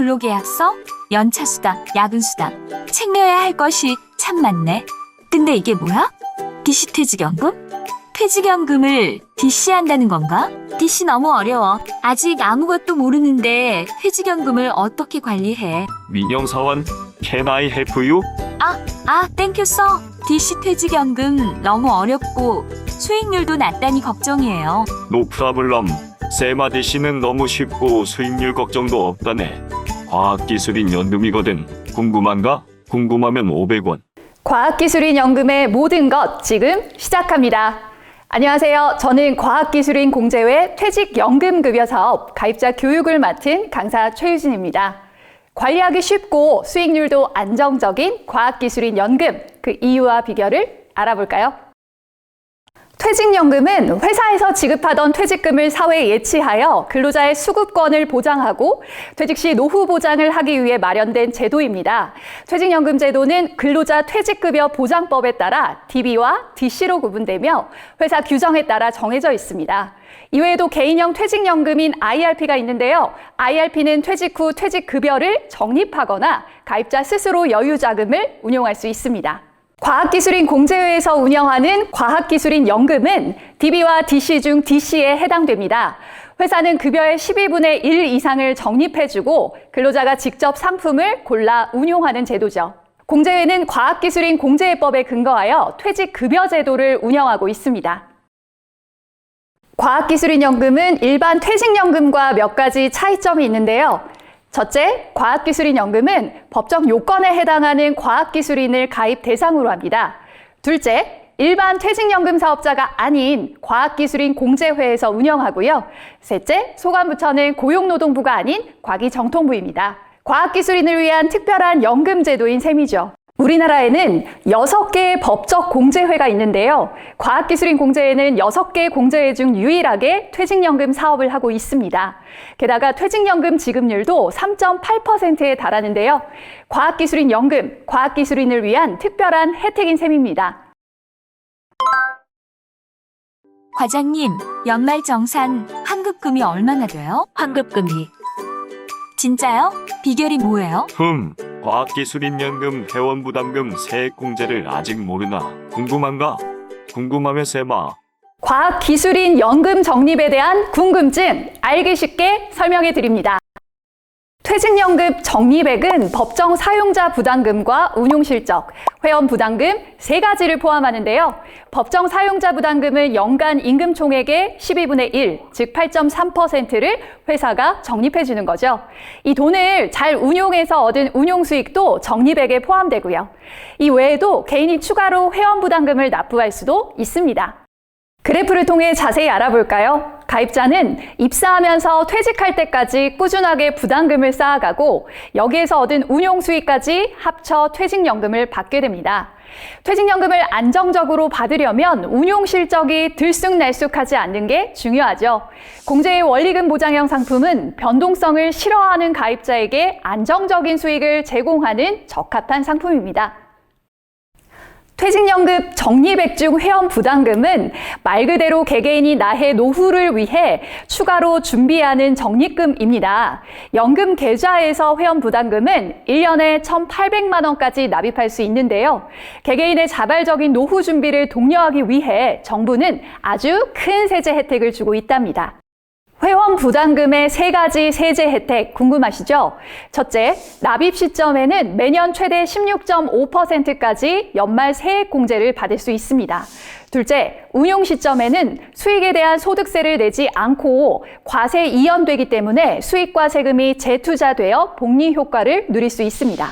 근로계약서, 연차수당, 야근수당, 책 내야 할 것이 참 많네. 근데 이게 뭐야? DC 퇴직연금? 퇴직연금을 DC한다는 건가? DC 너무 어려워. 아직 아무것도 모르는데 퇴직연금을 어떻게 관리해? 민영사원, can I help you? 땡큐 써. DC 퇴직연금 너무 어렵고 수익률도 낮다니 걱정이에요. No problem. 세마 DC는 너무 쉽고 수익률 걱정도 없다네. 과학기술인 연금이거든. 궁금한가? 궁금하면 500원. 과학기술인 연금의 모든 것 지금 시작합니다. 안녕하세요. 저는 과학기술인 공제회 퇴직연금급여 사업 가입자 교육을 맡은 강사 최유진입니다. 관리하기 쉽고 수익률도 안정적인 과학기술인 연금, 그 이유와 비결을 알아볼까요? 퇴직연금은 회사에서 지급하던 퇴직금을 사회에 예치하여 근로자의 수급권을 보장하고 퇴직 시 노후 보장을 하기 위해 마련된 제도입니다. 퇴직연금 제도는 근로자 퇴직급여 보장법에 따라 DB와 DC로 구분되며 회사 규정에 따라 정해져 있습니다. 이외에도 개인형 퇴직연금인 IRP가 있는데요. IRP는 퇴직 후 퇴직급여를 적립하거나 가입자 스스로 여유자금을 운용할 수 있습니다. 과학기술인 공제회에서 운영하는 과학기술인 연금은 DB와 DC 중 DC에 해당됩니다. 회사는 급여의 12분의 1 이상을 적립해주고 근로자가 직접 상품을 골라 운용하는 제도죠. 공제회는 과학기술인 공제회법에 근거하여 퇴직급여 제도를 운영하고 있습니다. 과학기술인 연금은 일반 퇴직연금과 몇 가지 차이점이 있는데요. 첫째, 과학기술인 연금은 법정 요건에 해당하는 과학기술인을 가입 대상으로 합니다. 둘째, 일반 퇴직연금 사업자가 아닌 과학기술인 공제회에서 운영하고요. 셋째, 소관부처는 고용노동부가 아닌 과기정통부입니다. 과학기술인을 위한 특별한 연금 제도인 셈이죠. 우리나라에는 6개의 법적 공제회가 있는데요. 과학기술인 공제회는 6개 공제회 중 유일하게 퇴직연금 사업을 하고 있습니다. 게다가 퇴직연금 지급률도 3.8%에 달하는데요. 과학기술인 연금, 과학기술인을 위한 특별한 혜택인 셈입니다. 과장님, 연말정산 환급금이 얼마나 돼요? 환급금이. 진짜요? 비결이 뭐예요? 과학기술인 연금 회원부담금 세액공제를 아직 모르나? 궁금한가? 궁금하면 세마. 과학기술인 연금 적립에 대한 궁금증 알기 쉽게 설명해 드립니다. 퇴직연금 적립액은 법정 사용자 부담금과 운용실적, 회원 부담금 3가지를 포함하는데요. 법정 사용자 부담금은 연간 임금 총액의 12분의 1, 즉 8.3%를 회사가 적립해 주는 거죠. 이 돈을 잘 운용해서 얻은 운용 수익도 적립액에 포함되고요. 이 외에도 개인이 추가로 회원 부담금을 납부할 수도 있습니다. 그래프를 통해 자세히 알아볼까요? 가입자는 입사하면서 퇴직할 때까지 꾸준하게 부담금을 쌓아가고 여기에서 얻은 운용 수익까지 합쳐 퇴직연금을 받게 됩니다. 퇴직연금을 안정적으로 받으려면 운용 실적이 들쑥날쑥하지 않는 게 중요하죠. 공제의 원리금 보장형 상품은 변동성을 싫어하는 가입자에게 안정적인 수익을 제공하는 적합한 상품입니다. 퇴직연금 적립액 중 회원 부담금은 말 그대로 개개인이 나의 노후를 위해 추가로 준비하는 적립금입니다. 연금 계좌에서 회원 부담금은 1년에 1,800만 원까지 납입할 수 있는데요. 개개인의 자발적인 노후 준비를 독려하기 위해 정부는 아주 큰 세제 혜택을 주고 있답니다. 회원 부담금의 3가지 세제 혜택 궁금하시죠? 첫째, 납입 시점에는 매년 최대 16.5%까지 연말 세액 공제를 받을 수 있습니다. 둘째, 운용 시점에는 수익에 대한 소득세를 내지 않고 과세 이연되기 때문에 수익과 세금이 재투자되어 복리 효과를 누릴 수 있습니다.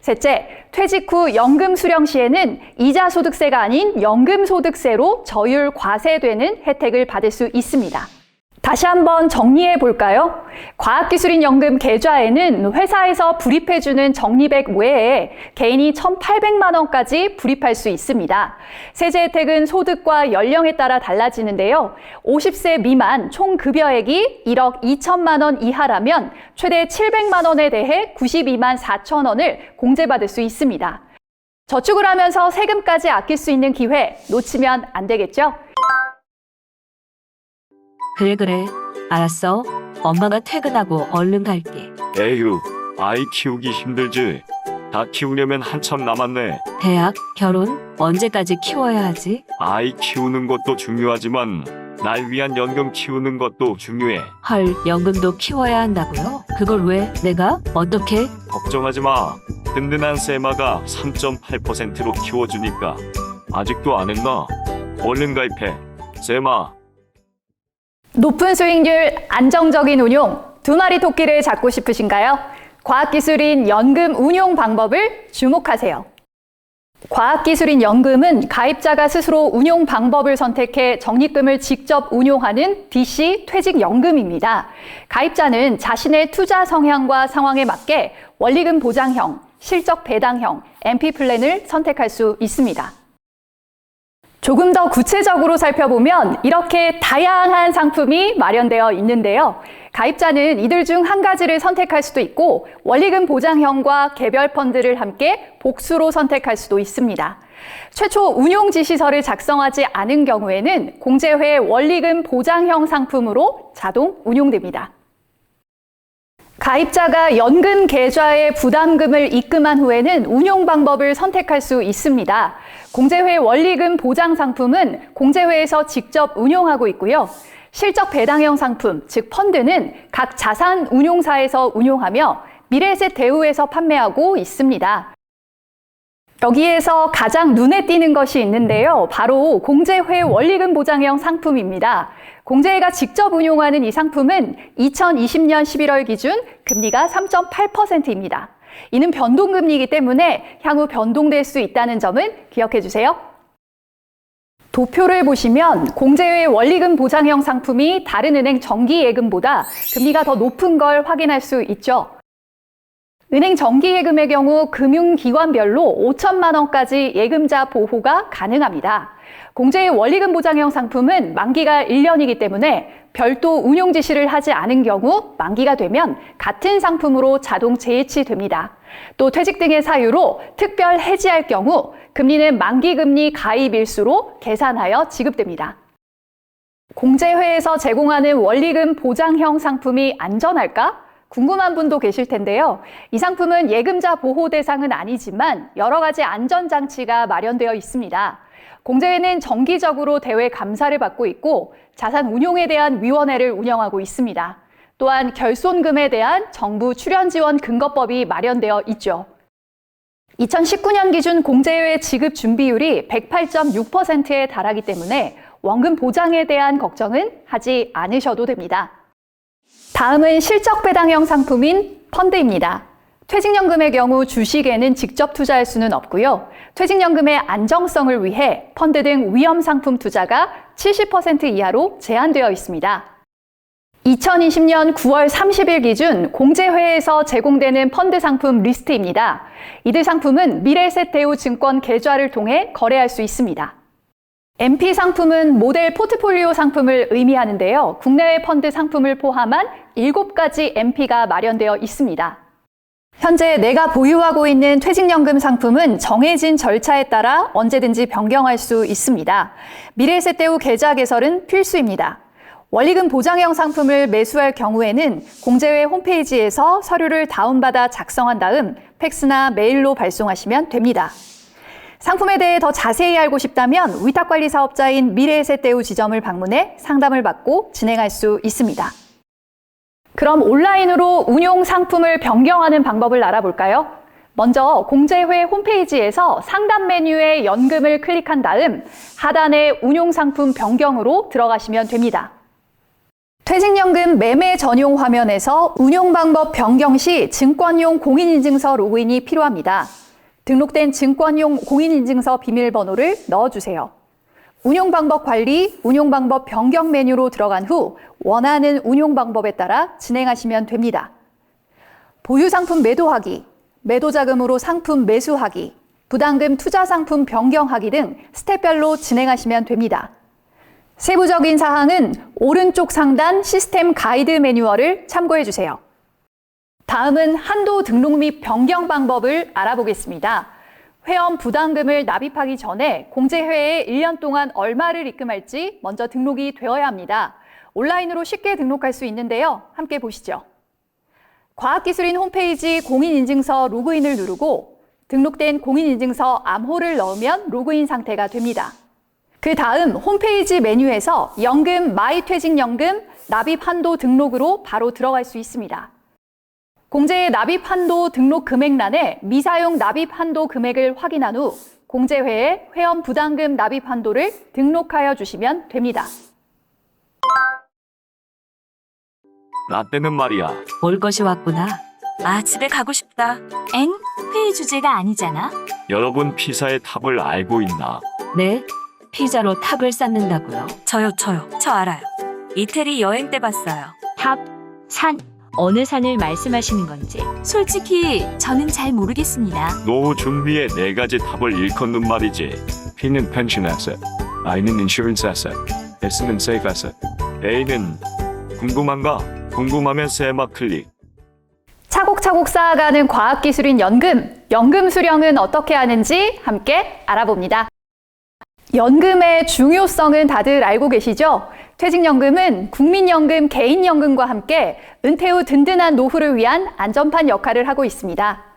셋째, 퇴직 후 연금 수령 시에는 이자 소득세가 아닌 연금 소득세로 저율 과세되는 혜택을 받을 수 있습니다. 다시 한번 정리해 볼까요? 과학기술인 연금 계좌에는 회사에서 불입해주는 적립액 외에 개인이 1,800만 원까지 불입할 수 있습니다. 세제 혜택은 소득과 연령에 따라 달라지는데요. 50세 미만 총 급여액이 1억 2천만 원 이하라면 최대 700만 원에 대해 92만 4천 원을 공제받을 수 있습니다. 저축을 하면서 세금까지 아낄 수 있는 기회 놓치면 안 되겠죠? 그래. 알았어. 엄마가 퇴근하고 얼른 갈게. 에휴, 아이 키우기 힘들지. 다 키우려면 한참 남았네. 대학, 결혼, 언제까지 키워야 하지? 아이 키우는 것도 중요하지만 날 위한 연금 키우는 것도 중요해. 헐, 연금도 키워야 한다고요? 그걸 왜 내가? 어떻게? 걱정하지 마. 든든한 세마가 3.8%로 키워주니까. 아직도 안 했나? 얼른 가입해. 세마. 높은 수익률, 안정적인 운용, 두 마리 토끼를 잡고 싶으신가요? 과학기술인 연금 운용 방법을 주목하세요. 과학기술인 연금은 가입자가 스스로 운용 방법을 선택해 적립금을 직접 운용하는 DC 퇴직연금입니다. 가입자는 자신의 투자 성향과 상황에 맞게 원리금 보장형, 실적 배당형, MP 플랜을 선택할 수 있습니다. 조금 더 구체적으로 살펴보면 이렇게 다양한 상품이 마련되어 있는데요. 가입자는 이들 중 한 가지를 선택할 수도 있고 원리금 보장형과 개별 펀드를 함께 복수로 선택할 수도 있습니다. 최초 운용 지시서를 작성하지 않은 경우에는 공제회 원리금 보장형 상품으로 자동 운용됩니다. 가입자가 연금 계좌에 부담금을 입금한 후에는 운용 방법을 선택할 수 있습니다. 공제회 원리금 보장 상품은 공제회에서 직접 운용하고 있고요. 실적 배당형 상품, 즉 펀드는 각 자산 운용사에서 운용하며 미래에셋 대우에서 판매하고 있습니다. 여기에서 가장 눈에 띄는 것이 있는데요. 바로 공제회 원리금 보장형 상품입니다. 공제회가 직접 운용하는 이 상품은 2020년 11월 기준 금리가 3.8%입니다. 이는 변동금리이기 때문에 향후 변동될 수 있다는 점은 기억해 주세요. 도표를 보시면 공제회 원리금 보장형 상품이 다른 은행 정기예금보다 금리가 더 높은 걸 확인할 수 있죠. 은행 정기예금의 경우 금융기관별로 5천만 원까지 예금자 보호가 가능합니다. 공제회 원리금 보장형 상품은 만기가 1년이기 때문에 별도 운용 지시를 하지 않은 경우 만기가 되면 같은 상품으로 자동 재해치됩니다. 또 퇴직 등의 사유로 특별 해지할 경우 금리는 만기금리 가입일수로 계산하여 지급됩니다. 공제회에서 제공하는 원리금 보장형 상품이 안전할까? 궁금한 분도 계실 텐데요. 이 상품은 예금자 보호 대상은 아니지만 여러 가지 안전장치가 마련되어 있습니다. 공제회는 정기적으로 대외 감사를 받고 있고 자산 운용에 대한 위원회를 운영하고 있습니다. 또한 결손금에 대한 정부 출연 지원 근거법이 마련되어 있죠. 2019년 기준 공제회 지급 준비율이 108.6%에 달하기 때문에 원금 보장에 대한 걱정은 하지 않으셔도 됩니다. 다음은 실적 배당형 상품인 펀드입니다. 퇴직연금의 경우 주식에는 직접 투자할 수는 없고요. 퇴직연금의 안정성을 위해 펀드 등 위험 상품 투자가 70% 이하로 제한되어 있습니다. 2020년 9월 30일 기준 공제회에서 제공되는 펀드 상품 리스트입니다. 이들 상품은 미래에셋 대우 증권 계좌를 통해 거래할 수 있습니다. MP 상품은 모델 포트폴리오 상품을 의미하는데요. 국내외 펀드 상품을 포함한 7가지 MP가 마련되어 있습니다. 현재 내가 보유하고 있는 퇴직연금 상품은 정해진 절차에 따라 언제든지 변경할 수 있습니다. 미래에셋 대우 계좌 개설은 필수입니다. 원리금 보장형 상품을 매수할 경우에는 공제회 홈페이지에서 서류를 다운받아 작성한 다음 팩스나 메일로 발송하시면 됩니다. 상품에 대해 더 자세히 알고 싶다면 위탁관리 사업자인 미래에셋 대우 지점을 방문해 상담을 받고 진행할 수 있습니다. 그럼 온라인으로 운용 상품을 변경하는 방법을 알아볼까요? 먼저 공제회 홈페이지에서 상담 메뉴에 연금을 클릭한 다음 하단에 운용 상품 변경으로 들어가시면 됩니다. 퇴직연금 매매 전용 화면에서 운용 방법 변경 시 증권용 공인인증서 로그인이 필요합니다. 등록된 증권용 공인인증서 비밀번호를 넣어주세요. 운용 방법 관리, 운용 방법 변경 메뉴로 들어간 후 원하는 운용 방법에 따라 진행하시면 됩니다. 보유 상품 매도하기, 매도 자금으로 상품 매수하기, 부담금 투자 상품 변경하기 등 스텝별로 진행하시면 됩니다. 세부적인 사항은 오른쪽 상단 시스템 가이드 매뉴얼을 참고해 주세요. 다음은 한도 등록 및 변경 방법을 알아보겠습니다. 회원 부담금을 납입하기 전에 공제회에 1년 동안 얼마를 입금할지 먼저 등록이 되어야 합니다. 온라인으로 쉽게 등록할 수 있는데요. 함께 보시죠. 과학기술인 홈페이지 공인인증서 로그인을 누르고 등록된 공인인증서 암호를 넣으면 로그인 상태가 됩니다. 그 다음 홈페이지 메뉴에서 연금 마이퇴직연금 납입한도 등록으로 바로 들어갈 수 있습니다. 공제의 납입한도 등록 금액란에 미사용 납입한도 금액을 확인한 후 공제회에 회원 부담금 납입한도를 등록하여 주시면 됩니다. 나 때는 말이야. 올 것이 왔구나. 아, 집에 가고 싶다. 엥? 회의 주제가 아니잖아. 여러분 피사의 탑을 알고 있나? 네, 피자로 탑을 쌓는다고요? 저요. 저 알아요. 이태리 여행 때 봤어요. 탑, 산, 어느 산을 말씀하시는 건지 솔직히 저는 잘 모르겠습니다. 노후 준비에 4가지 탑을 일컫는 말이지. P는 pension asset, I는 insurance asset, S는 safe asset, A는 궁금한가? 궁금하면 세마 클릭. 차곡차곡 쌓아가는 과학기술인 연금 수령은 어떻게 하는지 함께 알아봅니다. 연금의 중요성은 다들 알고 계시죠? 퇴직연금은 국민연금, 개인연금과 함께 은퇴 후 든든한 노후를 위한 안전판 역할을 하고 있습니다.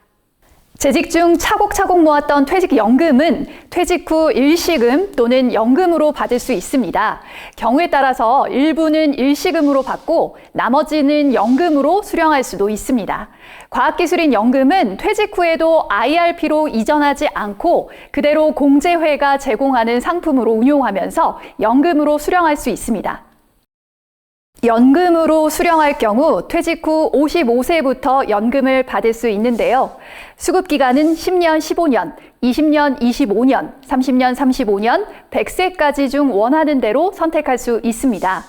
재직 중 차곡차곡 모았던 퇴직연금은 퇴직 후 일시금 또는 연금으로 받을 수 있습니다. 경우에 따라서 일부는 일시금으로 받고 나머지는 연금으로 수령할 수도 있습니다. 과학기술인 연금은 퇴직 후에도 IRP로 이전하지 않고 그대로 공제회가 제공하는 상품으로 운용하면서 연금으로 수령할 수 있습니다. 연금으로 수령할 경우 퇴직 후 55세부터 연금을 받을 수 있는데요. 수급기간은 10년, 15년, 20년, 25년, 30년, 35년, 100세까지 중 원하는 대로 선택할 수 있습니다.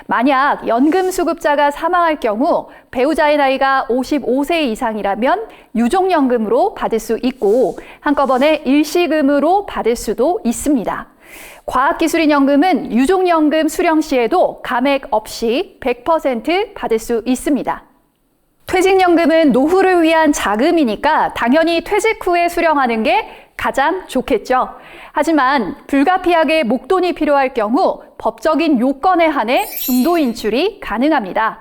만약 연금 수급자가 사망할 경우 배우자의 나이가 55세 이상이라면 유족연금으로 받을 수 있고 한꺼번에 일시금으로 받을 수도 있습니다. 과학기술인 연금은 유족연금 수령 시에도 감액 없이 100% 받을 수 있습니다. 퇴직연금은 노후를 위한 자금이니까 당연히 퇴직 후에 수령하는 게 가장 좋겠죠. 하지만 불가피하게 목돈이 필요할 경우 법적인 요건에 한해 중도 인출이 가능합니다.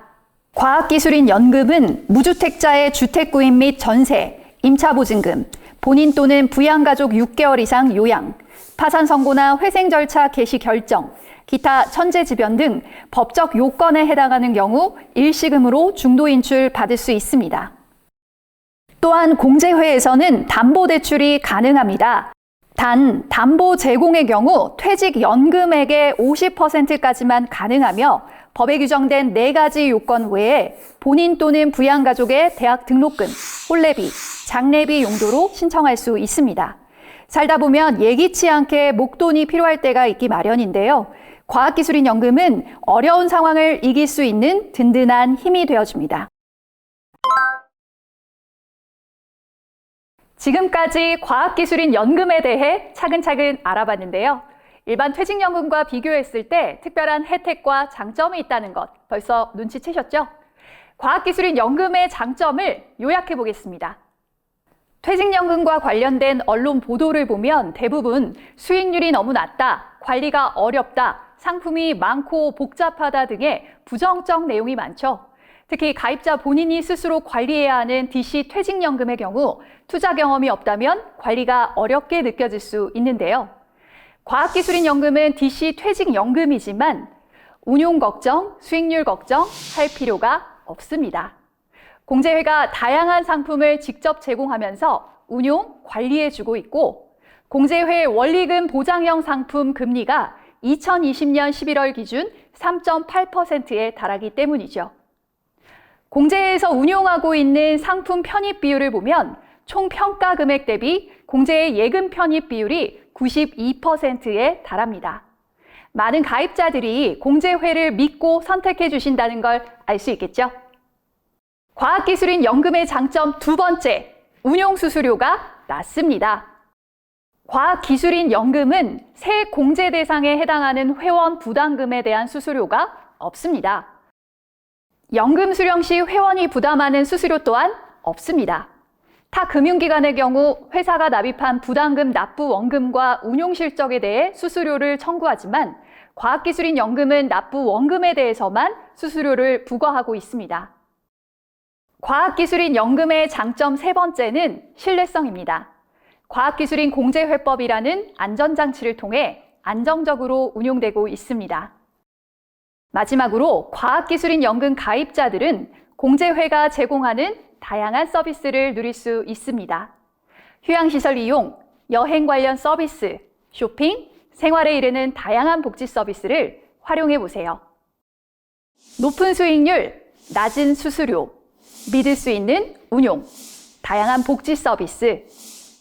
과학기술인 연금은 무주택자의 주택구입 및 전세, 임차보증금, 본인 또는 부양가족 6개월 이상 요양, 파산 선고나 회생 절차 개시 결정, 기타 천재지변 등 법적 요건에 해당하는 경우 일시금으로 중도 인출 받을 수 있습니다. 또한 공제회에서는 담보대출이 가능합니다. 단, 담보 제공의 경우 퇴직연금액의 50%까지만 가능하며 법에 규정된 4가지 요건 외에 본인 또는 부양가족의 대학 등록금, 혼례비, 장례비 용도로 신청할 수 있습니다. 살다 보면 예기치 않게 목돈이 필요할 때가 있기 마련인데요. 과학기술인 연금은 어려운 상황을 이길 수 있는 든든한 힘이 되어줍니다. 지금까지 과학기술인 연금에 대해 차근차근 알아봤는데요. 일반 퇴직연금과 비교했을 때 특별한 혜택과 장점이 있다는 것 벌써 눈치채셨죠? 과학기술인 연금의 장점을 요약해 보겠습니다. 퇴직연금과 관련된 언론 보도를 보면 대부분 수익률이 너무 낮다, 관리가 어렵다, 상품이 많고 복잡하다 등의 부정적 내용이 많죠. 특히 가입자 본인이 스스로 관리해야 하는 DC 퇴직연금의 경우 투자 경험이 없다면 관리가 어렵게 느껴질 수 있는데요. 과학기술인 연금은 DC 퇴직연금이지만 운용 걱정, 수익률 걱정 할 필요가 없습니다. 공제회가 다양한 상품을 직접 제공하면서 운용, 관리해주고 있고 공제회 원리금 보장형 상품 금리가 2020년 11월 기준 3.8%에 달하기 때문이죠. 공제회에서 운용하고 있는 상품 편입 비율을 보면 총 평가 금액 대비 공제의 예금 편입 비율이 92%에 달합니다. 많은 가입자들이 공제회를 믿고 선택해 주신다는 걸 알 수 있겠죠? 과학기술인 연금의 장점 2번째, 운용 수수료가 낮습니다. 과학기술인 연금은 새 공제 대상에 해당하는 회원 부담금에 대한 수수료가 없습니다. 연금 수령 시 회원이 부담하는 수수료 또한 없습니다. 타 금융기관의 경우 회사가 납입한 부담금 납부 원금과 운용 실적에 대해 수수료를 청구하지만 과학기술인 연금은 납부 원금에 대해서만 수수료를 부과하고 있습니다. 과학기술인 연금의 장점 세 번째는 신뢰성입니다. 과학기술인 공제회법이라는 안전장치를 통해 안정적으로 운용되고 있습니다. 마지막으로 과학기술인 연금 가입자들은 공제회가 제공하는 다양한 서비스를 누릴 수 있습니다. 휴양시설 이용, 여행 관련 서비스, 쇼핑, 생활에 이르는 다양한 복지 서비스를 활용해 보세요. 높은 수익률, 낮은 수수료, 믿을 수 있는 운용, 다양한 복지 서비스,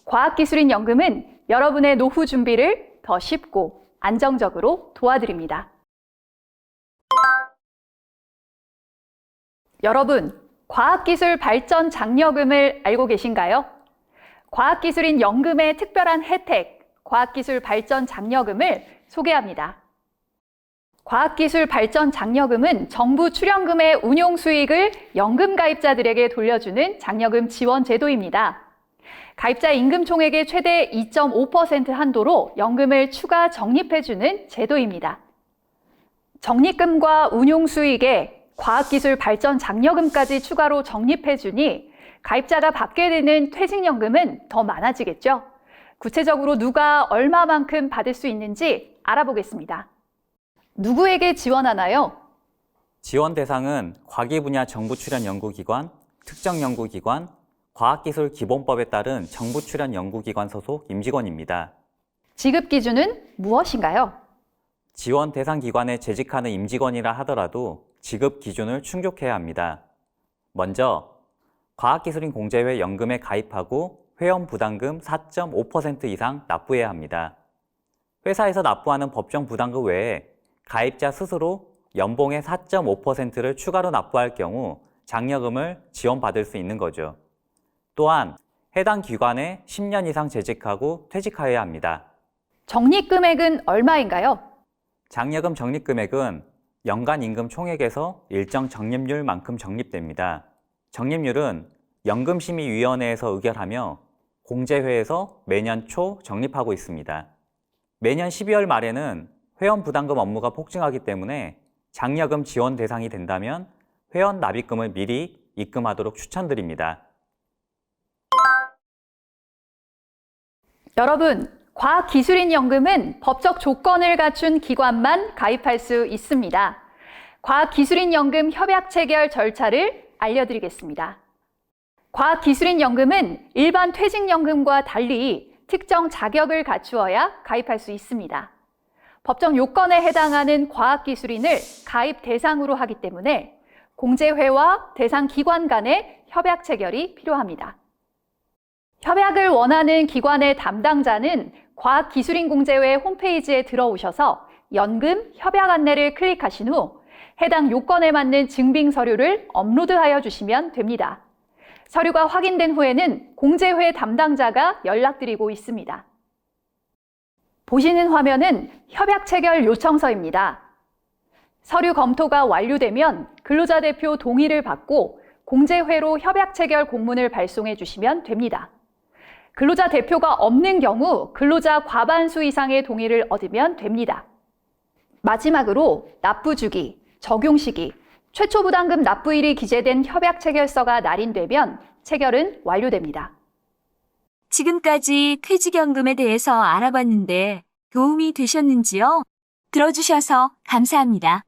과학기술인 연금은 여러분의 노후 준비를 더 쉽고 안정적으로 도와드립니다. 여러분, 과학기술 발전 장려금을 알고 계신가요? 과학기술인 연금의 특별한 혜택, 과학기술 발전 장려금을 소개합니다. 과학기술 발전 장려금은 정부 출연금의 운용 수익을 연금 가입자들에게 돌려주는 장려금 지원 제도입니다. 가입자 임금 총액의 최대 2.5% 한도로 연금을 추가 적립해주는 제도입니다. 적립금과 운용 수익에 과학기술 발전 장려금까지 추가로 적립해주니 가입자가 받게 되는 퇴직연금은 더 많아지겠죠? 구체적으로 누가 얼마만큼 받을 수 있는지 알아보겠습니다. 누구에게 지원하나요? 지원 대상은 과기 분야 정부 출연 연구기관, 특정 연구기관, 과학기술 기본법에 따른 정부 출연 연구기관 소속 임직원입니다. 지급 기준은 무엇인가요? 지원 대상 기관에 재직하는 임직원이라 하더라도 지급 기준을 충족해야 합니다. 먼저 과학기술인 공제회 연금에 가입하고 회원 부담금 4.5% 이상 납부해야 합니다. 회사에서 납부하는 법정 부담금 외에 가입자 스스로 연봉의 4.5%를 추가로 납부할 경우 장려금을 지원받을 수 있는 거죠. 또한 해당 기관에 10년 이상 재직하고 퇴직하여야 합니다. 적립금액은 얼마인가요? 장려금 적립금액은 연간 임금 총액에서 일정 적립률만큼 적립됩니다. 적립률은 연금심의위원회에서 의결하며 공제회에서 매년 초 적립하고 있습니다. 매년 12월 말에는 회원 부담금 업무가 폭증하기 때문에 장려금 지원 대상이 된다면 회원 납입금을 미리 입금하도록 추천드립니다. 여러분, 과학기술인 연금은 법적 조건을 갖춘 기관만 가입할 수 있습니다. 과학기술인 연금 협약 체결 절차를 알려드리겠습니다. 과학기술인 연금은 일반 퇴직연금과 달리 특정 자격을 갖추어야 가입할 수 있습니다. 법정 요건에 해당하는 과학기술인을 가입 대상으로 하기 때문에 공제회와 대상 기관 간의 협약 체결이 필요합니다. 협약을 원하는 기관의 담당자는 과학기술인 공제회 홈페이지에 들어오셔서 연금 협약 안내를 클릭하신 후 해당 요건에 맞는 증빙 서류를 업로드하여 주시면 됩니다. 서류가 확인된 후에는 공제회 담당자가 연락드리고 있습니다. 보시는 화면은 협약 체결 요청서입니다. 서류 검토가 완료되면 근로자 대표 동의를 받고 공제회로 협약 체결 공문을 발송해 주시면 됩니다. 근로자 대표가 없는 경우 근로자 과반수 이상의 동의를 얻으면 됩니다. 마지막으로 납부 주기, 적용 시기, 최초 부담금 납부일이 기재된 협약 체결서가 날인되면 체결은 완료됩니다. 지금까지 퇴직연금에 대해서 알아봤는데 도움이 되셨는지요? 들어주셔서 감사합니다.